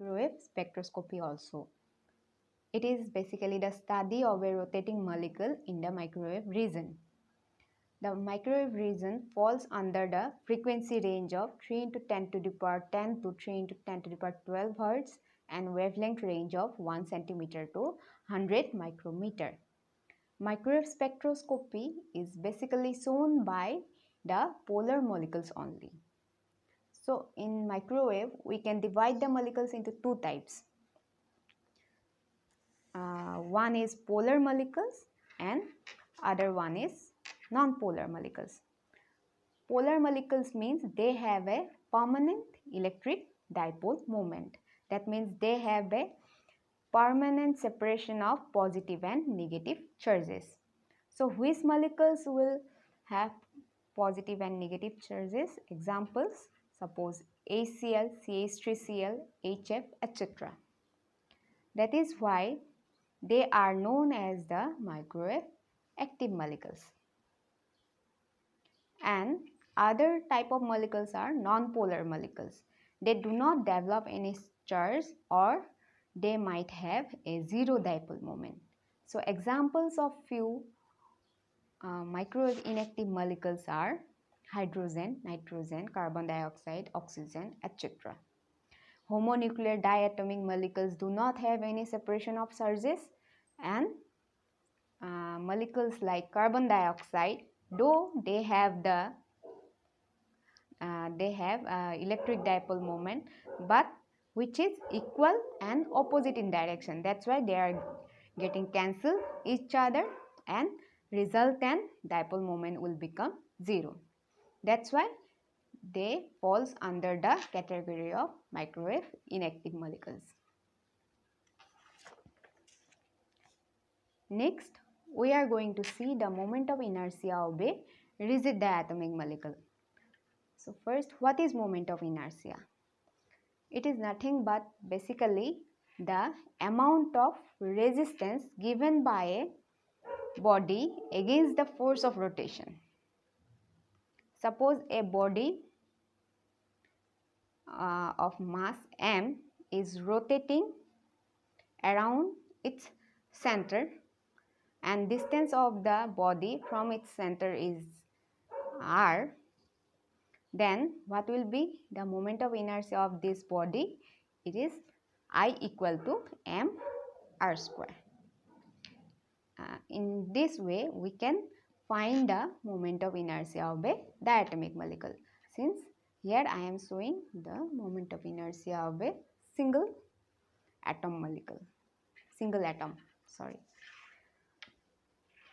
microwave spectroscopy also. It is basically the study of a rotating molecule in the microwave region. The microwave region falls under the frequency range of 3 into 10 to the power 10 to 3 into 10 to the power 12 Hz and wavelength range of 1 cm to 100 micrometer. Microwave spectroscopy is basically shown by the polar molecules only. So in microwave, we can divide the molecules into two types. One is polar molecules and other one is non-polar molecules. Polar molecules means they have a permanent electric dipole moment. That means they have a permanent separation of positive and negative charges. So which molecules will have positive and negative charges? Examples, suppose HCl, CH3Cl, HF, etc. That is why they are known as the microwave active molecules. And other type of molecules are non-polar molecules. They do not develop any charge or they might have a zero dipole moment. So examples of few microwave inactive molecules are hydrogen, nitrogen, carbon dioxide, oxygen, etc. Homonuclear diatomic molecules do not have any separation of charges, and molecules like carbon dioxide, though they have electric dipole moment, but which is equal and opposite in direction. That's why they are getting cancelled each other and resultant dipole moment will become zero. That's why they falls under the category of microwave inactive molecules. Next, we are going to see the moment of inertia of a rigid diatomic molecule. So first, what is moment of inertia? It is nothing but basically the amount of resistance given by a body against the force of rotation. Suppose a body of mass m is rotating around its center and distance of the body from its center is r, then what will be the moment of inertia of this body? It is I equal to m r square. In this way, we can find the moment of inertia of a diatomic molecule. Since here I am showing the moment of inertia of a single atom.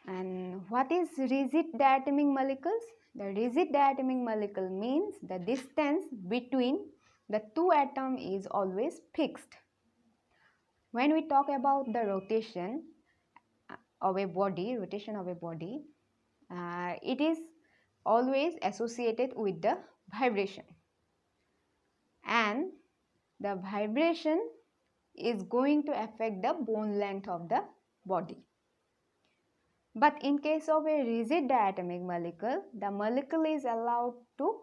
And what is rigid diatomic molecules? The rigid diatomic molecule means the distance between the two atoms is always fixed. When we talk about the rotation of a body, it is always associated with the vibration, and the vibration is going to affect the bone length of the body. But in case of a rigid diatomic molecule, the molecule is allowed to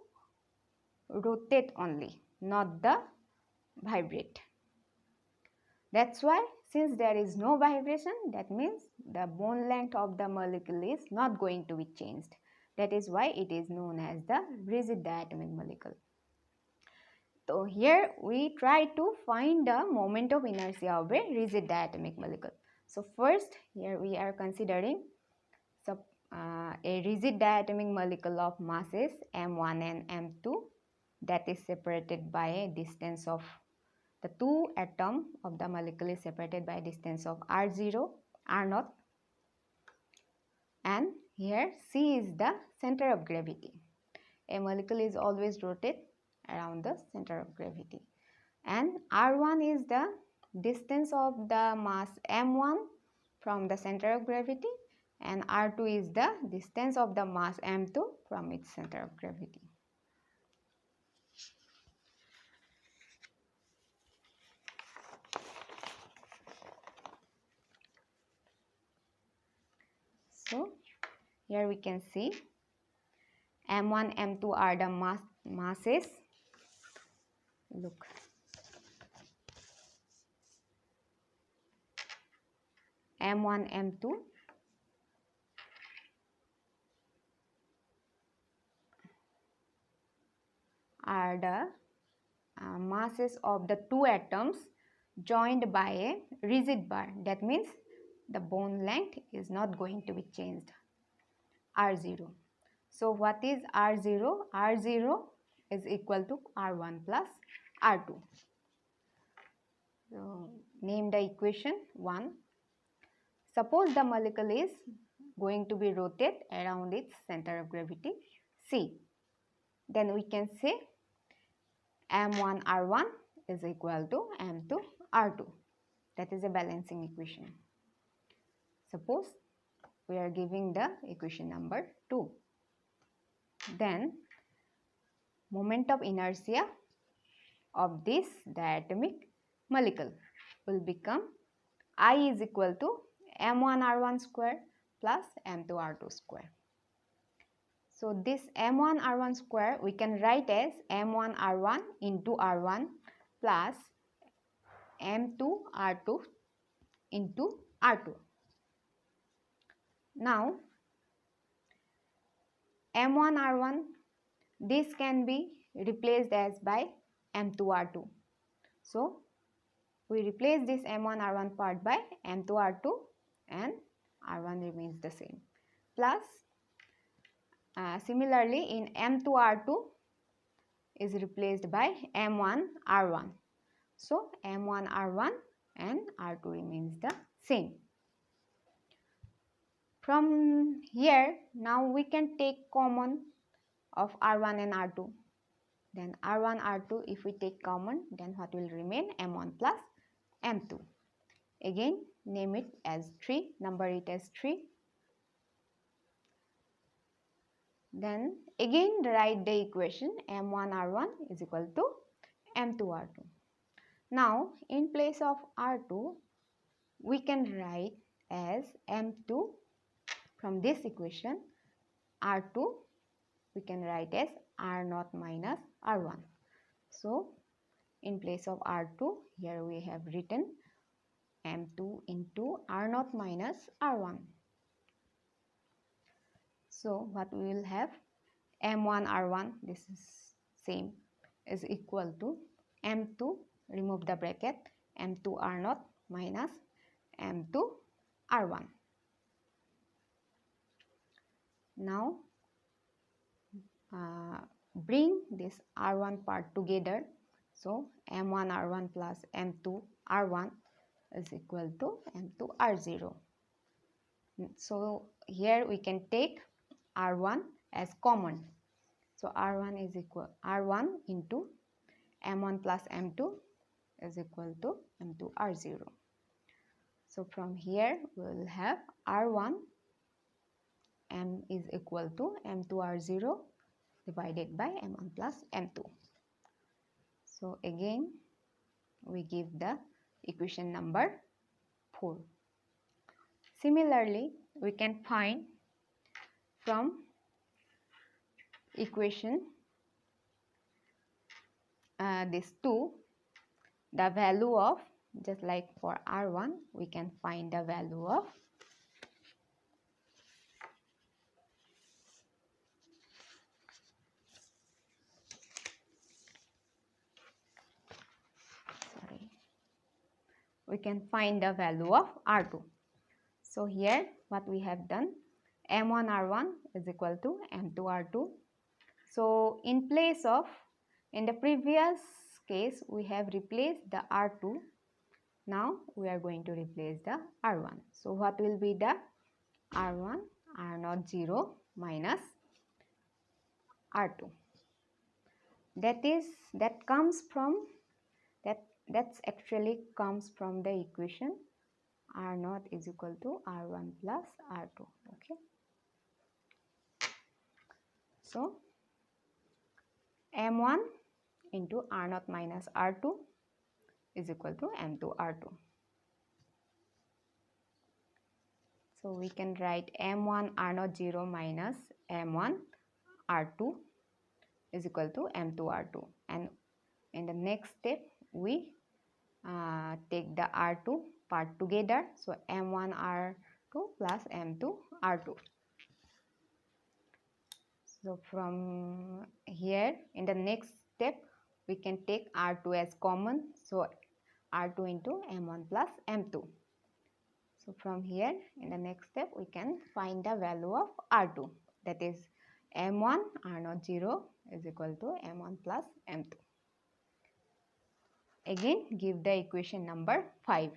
rotate only, not the vibrate. That's why since there is no vibration, that means the bone length of the molecule is not going to be changed. That is why it is known as the rigid diatomic molecule. So here we try to find the moment of inertia of a rigid diatomic molecule. So first here we are considering a rigid diatomic molecule of masses m1 and m2 that is separated by a distance of the two atoms of the molecule is separated by a distance of r0, r0, and here C is the center of gravity. A molecule is always rotate around the center of gravity, and r1 is the distance of the mass m1 from the center of gravity, and r2 is the distance of the mass m2 from its center of gravity. So here we can see m1, m2 are the masses. Look, M1, M2 are the masses of the two atoms joined by a rigid bar. That means the bond length is not going to be changed, R0. So what is R0? R0 is equal to R1 plus R2. So name the equation 1. Suppose the molecule is going to be rotate around its center of gravity C. Then we can say M1 R1 is equal to M2 R2. That is a balancing equation. Suppose we are giving the equation number 2. Then moment of inertia of this diatomic molecule will become I is equal to M1 R1 square plus M2 R2 square. So this M1 R1 square we can write as M1 R1 into R1 plus M2 R2 into R2. Now M1 R1, this can be replaced as by M2 R2. So we replace this M1 R1 part by M2 R2 and R1 remains the same. Plus similarly in M2 R2 is replaced by M1 R1. So M1 R1 and R2 remains the same. From here now we can take common of R1 and R2. Then R1 R2 if we take common, then what will remain? M1 plus M2. Again name it as 3, number it as 3. Then again write the equation M1 R1 is equal to M2 R2. Now in place of R2 we can write as M2. From this equation R2 we can write as R0 minus R1. So in place of R2 here we have written M2 into R0 minus R1. So what we will have, M1 R1, this is same, is equal to M2, remove the bracket, M2 R0 minus M2 R1. Now bring this R1 part together. So M1 R1 plus M2 R1 is equal to M2 R0. So here we can take R1 as common. So R1 is equal R1 into M1 plus M2 is equal to M2 R0. So from here we will have R1 M is equal to M2 R0 divided by M1 plus M2. So again we give the equation number 4. Similarly we can find from equation this 2 the value of, just like for R1 we can find the value of R2. So here what we have done, M1 R1 is equal to M2 R2. So in place of, in the previous case we have replaced the R2, now we are going to replace the R1. So what will be the R1 R0 0 minus R2? That's actually comes from the equation R0 is equal to R1 plus R2. Okay. So M1 into R0 minus R2 is equal to M2 R2. So we can write M1 R0 0 minus M1 R2 is equal to M2 R2. And in the next step we take the R2 part together. So M1 R2 plus M2 R2. So from here, in the next step, we can take R2 as common. So R2 into M1 plus M2. So from here, in the next step, we can find the value of R2. That is M1 R0 0 is equal to M1 plus M2. Again, give the equation number 5.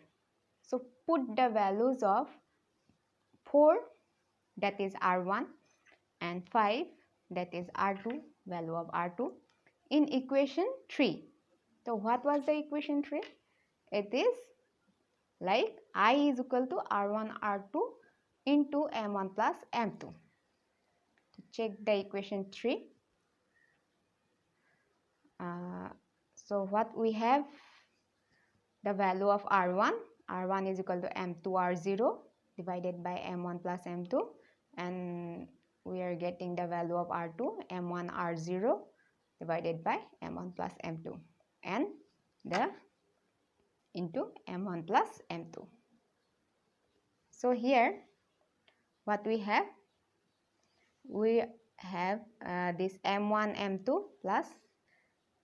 So put the values of 4, that is R1, and 5, that is R2, value of R2, in equation 3. So what was the equation 3? It is like I is equal to R1 R2 into M1 plus M2. To check the equation 3. So what we have, the value of R1 is equal to M2 R0 divided by M1 plus M2, and we are getting the value of R2, M1 R0 divided by M1 plus M2, and the into M1 plus M2. So here what we have this M1 M2 plus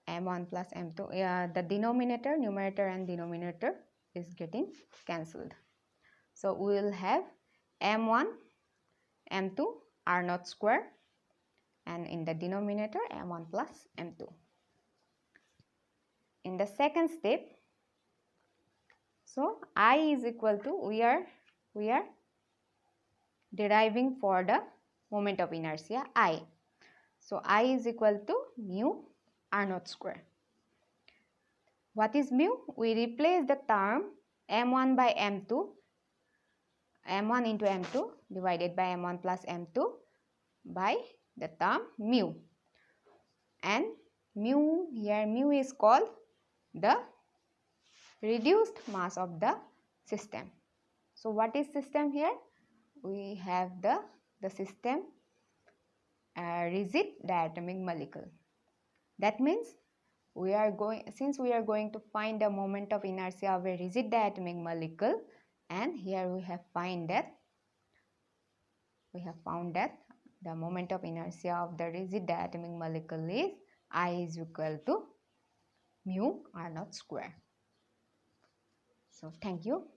M1 plus M2. The denominator, numerator and denominator is getting cancelled. So we will have M1 M2 R0 square, and in the denominator M1 plus M2. In the second step, so I is equal to, we are deriving for the moment of inertia I. So I is equal to mu R0 square. What is mu? We replace the term M1 by M2, M1 into M2 divided by M1 plus M2 by the term mu. And mu, here mu is called the reduced mass of the system. So what is system here? We have the system rigid diatomic molecule. That means since we are going to find the moment of inertia of a rigid diatomic molecule, and here we have found that the moment of inertia of the rigid diatomic molecule is I is equal to mu R0 square. So thank you.